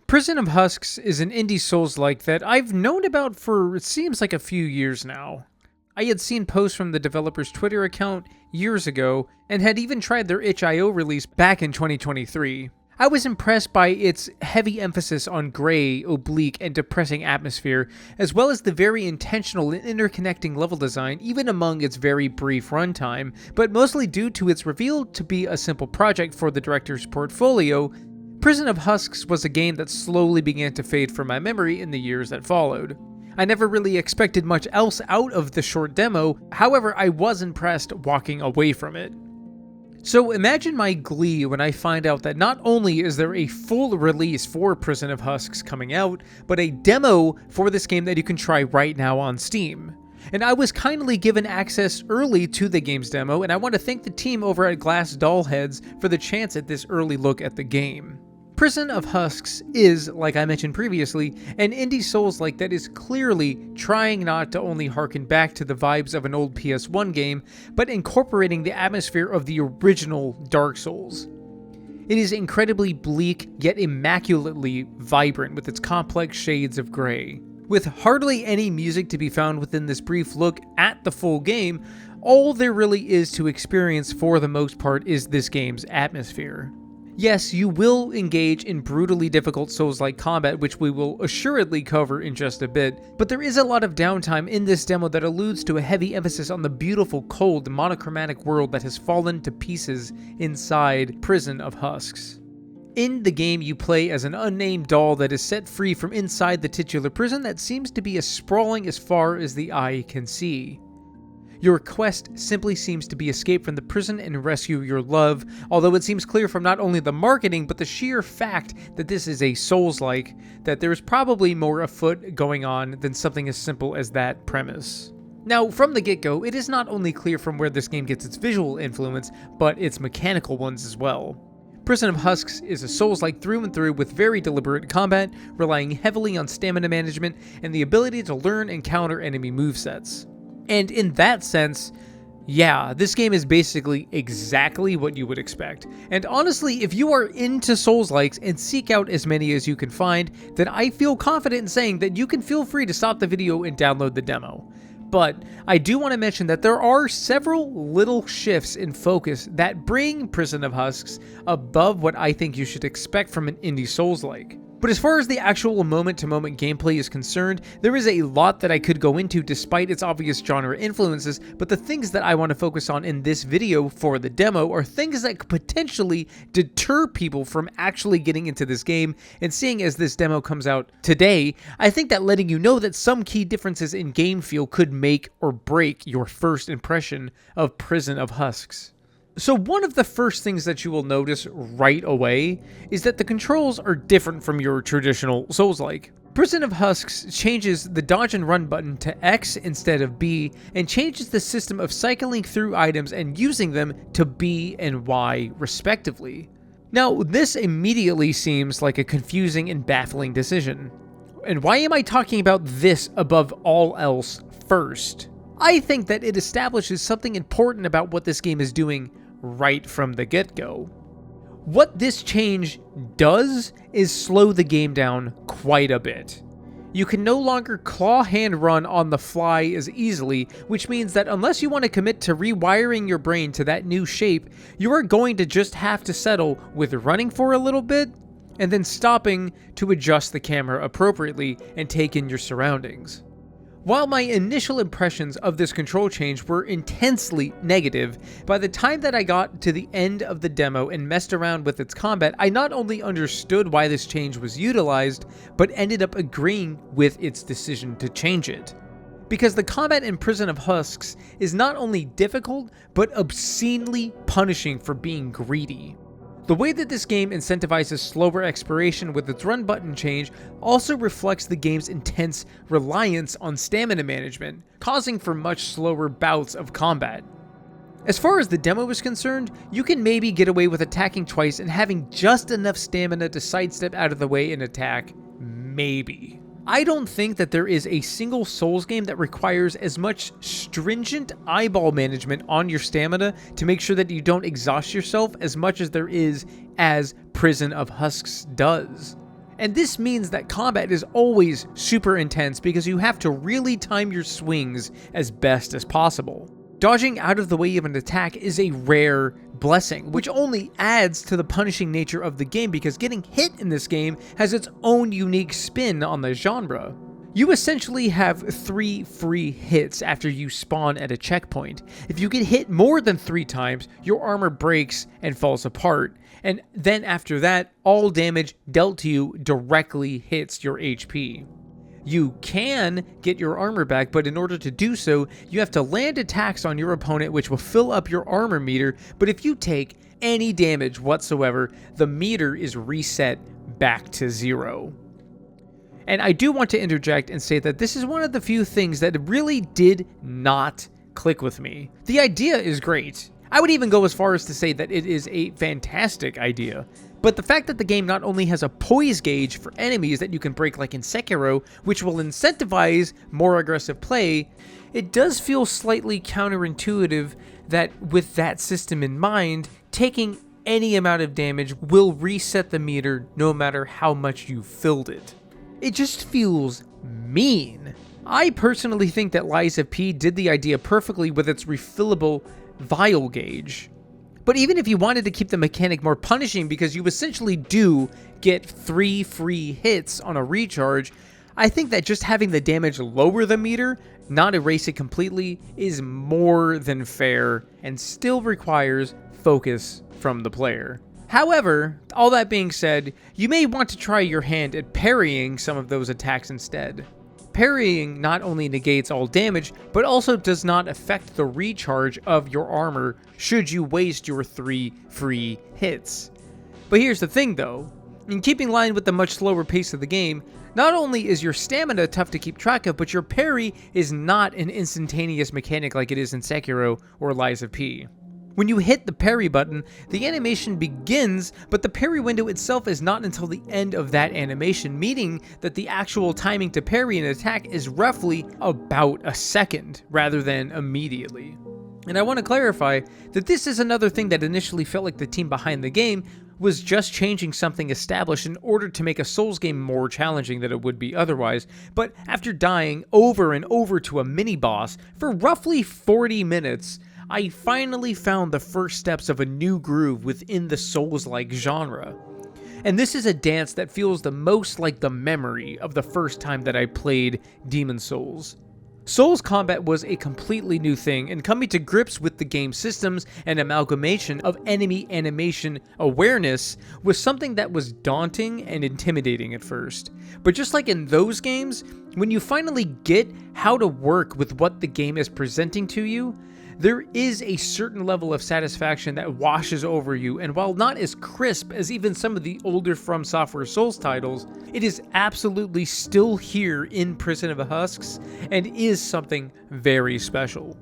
Prison of Husks is an indie Souls-like that I've known about for it seems like a few years now. I had seen posts from the developer's Twitter account years ago, and had even tried their itch.io release back in 2023. I was impressed by its heavy emphasis on gray, oblique, and depressing atmosphere, as well as the very intentional and interconnecting level design even among its very brief runtime, but mostly due to its revealed to be a simple project for the director's portfolio. Prison of Husks was a game that slowly began to fade from my memory in the years that followed. I never really expected much else out of the short demo, however I was impressed walking away from it. So imagine my glee when I find out that not only is there a full release for Prison of Husks coming out, but a demo for this game that you can try right now on Steam. And I was kindly given access early to the game's demo, and I want to thank the team over at Glass Dollheads for the chance at this early look at the game. Prison of Husks is, like I mentioned previously, an indie Souls-like that is clearly trying not to only harken back to the vibes of an old PS1 game, but incorporating the atmosphere of the original Dark Souls. It is incredibly bleak, yet immaculately vibrant with its complex shades of gray. With hardly any music to be found within this brief look at the full game, all there really is to experience for the most part is this game's atmosphere. Yes, you will engage in brutally difficult Souls-like combat, which we will assuredly cover in just a bit, but there is a lot of downtime in this demo that alludes to a heavy emphasis on the beautiful, cold, monochromatic world that has fallen to pieces inside Prison of Husks. In the game, you play as an unnamed doll that is set free from inside the titular prison that seems to be as sprawling as far as the eye can see. Your quest simply seems to be escape from the prison and rescue your love, although it seems clear from not only the marketing but the sheer fact that this is a Souls-like that there is probably more afoot going on than something as simple as that premise. Now, from the get-go, it is not only clear from where this game gets its visual influence, but its mechanical ones as well. Prison of Husks is a Souls-like through and through with very deliberate combat, relying heavily on stamina management and the ability to learn and counter enemy movesets. And in that sense, yeah, this game is basically exactly what you would expect. And honestly, if you are into Souls-likes and seek out as many as you can find, then I feel confident in saying that you can feel free to stop the video and download the demo. But I do want to mention that there are several little shifts in focus that bring Prison of Husks above what I think you should expect from an indie Souls-like. But as far as the actual moment-to-moment gameplay is concerned, there is a lot that I could go into despite its obvious genre influences, but the things that I want to focus on in this video for the demo are things that could potentially deter people from actually getting into this game, and seeing as this demo comes out today, I think that letting you know that some key differences in game feel could make or break your first impression of Prison of Husks. So one of the first things that you will notice right away is that the controls are different from your traditional Souls-like. Prison of Husks changes the dodge and run button to X instead of B, and changes the system of cycling through items and using them to B and Y respectively. Now, this immediately seems like a confusing and baffling decision. And why am I talking about this above all else first? I think that it establishes something important about what this game is doing right from the get-go. What this change does is slow the game down quite a bit. You can no longer claw hand run on the fly as easily, which means that unless you want to commit to rewiring your brain to that new shape, you are going to just have to settle with running for a little bit and then stopping to adjust the camera appropriately and take in your surroundings. While my initial impressions of this control change were intensely negative, by the time that I got to the end of the demo and messed around with its combat, I not only understood why this change was utilized, but ended up agreeing with its decision to change it. Because the combat in Prison of Husks is not only difficult, but obscenely punishing for being greedy. The way that this game incentivizes slower exploration with its run button change also reflects the game's intense reliance on stamina management, causing for much slower bouts of combat. As far as the demo is concerned, you can maybe get away with attacking twice and having just enough stamina to sidestep out of the way and attack. Maybe. I don't think that there is a single Souls game that requires as much stringent eyeball management on your stamina to make sure that you don't exhaust yourself as much as there is as Prison of Husks does. And this means that combat is always super intense because you have to really time your swings as best as possible. Dodging out of the way of an attack is a rare blessing, which only adds to the punishing nature of the game because getting hit in this game has its own unique spin on the genre. You essentially have 3 free hits after you spawn at a checkpoint. If you get hit more than 3 times, your armor breaks and falls apart, and then after that, all damage dealt to you directly hits your HP. You can get your armor back, but in order to do so, you have to land attacks on your opponent which will fill up your armor meter, but if you take any damage whatsoever, the meter is reset back to 0. And I do want to interject and say that this is one of the few things that really did not click with me. The idea is great. I would even go as far as to say that it is a fantastic idea. But the fact that the game not only has a poise gauge for enemies that you can break like in Sekiro, which will incentivize more aggressive play, it does feel slightly counterintuitive that with that system in mind, taking any amount of damage will reset the meter no matter how much you filled it. It just feels mean. I personally think that Lies of P did the idea perfectly with its refillable vial gauge. But even if you wanted to keep the mechanic more punishing because you essentially do get 3 free hits on a recharge, I think that just having the damage lower the meter, not erase it completely, is more than fair and still requires focus from the player. However, all that being said, you may want to try your hand at parrying some of those attacks instead. Parrying not only negates all damage, but also does not affect the recharge of your armor should you waste your 3 free hits. But here's the thing though, in keeping line with the much slower pace of the game, not only is your stamina tough to keep track of, but your parry is not an instantaneous mechanic like it is in Sekiro or Lies of P. When you hit the parry button, the animation begins, but the parry window itself is not until the end of that animation, meaning that the actual timing to parry an attack is roughly about a second, rather than immediately. And I want to clarify that this is another thing that initially felt like the team behind the game was just changing something established in order to make a Souls game more challenging than it would be otherwise, but after dying over and over to a mini-boss for roughly 40 minutes, I finally found the first steps of a new groove within the Souls-like genre. And this is a dance that feels the most like the memory of the first time that I played Demon Souls. Souls combat was a completely new thing, and coming to grips with the game's systems and amalgamation of enemy animation awareness was something that was daunting and intimidating at first. But just like in those games, when you finally get how to work with what the game is presenting to you, there is a certain level of satisfaction that washes over you, and while not as crisp as even some of the older From Software Souls titles, it is absolutely still here in Prison of Husks, and is something very special.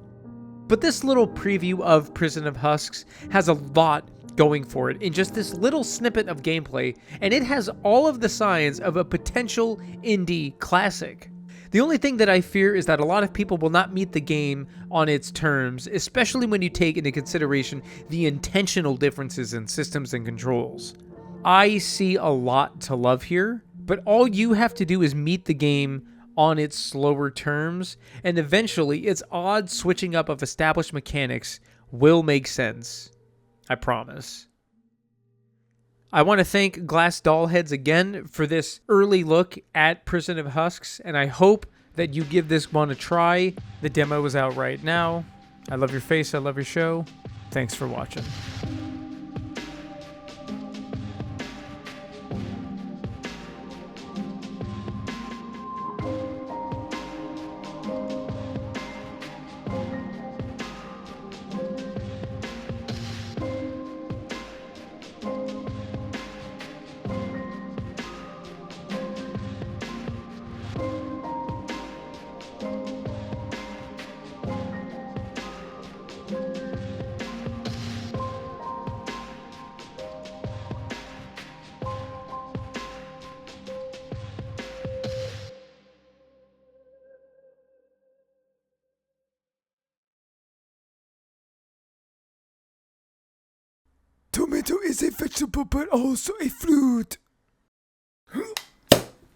But this little preview of Prison of Husks has a lot going for it in just this little snippet of gameplay, and it has all of the signs of a potential indie classic. The only thing that I fear is that a lot of people will not meet the game on its terms, especially when you take into consideration the intentional differences in systems and controls. I see a lot to love here, but all you have to do is meet the game on its slower terms, and eventually its odd switching up of established mechanics will make sense. I promise. I want to thank Glass Dollheads again for this early look at Prison of Husks, and I hope that you give this one a try. The demo is out right now. I love your face, I love your show. Thanks for watching. Tomato is a vegetable but also a fruit.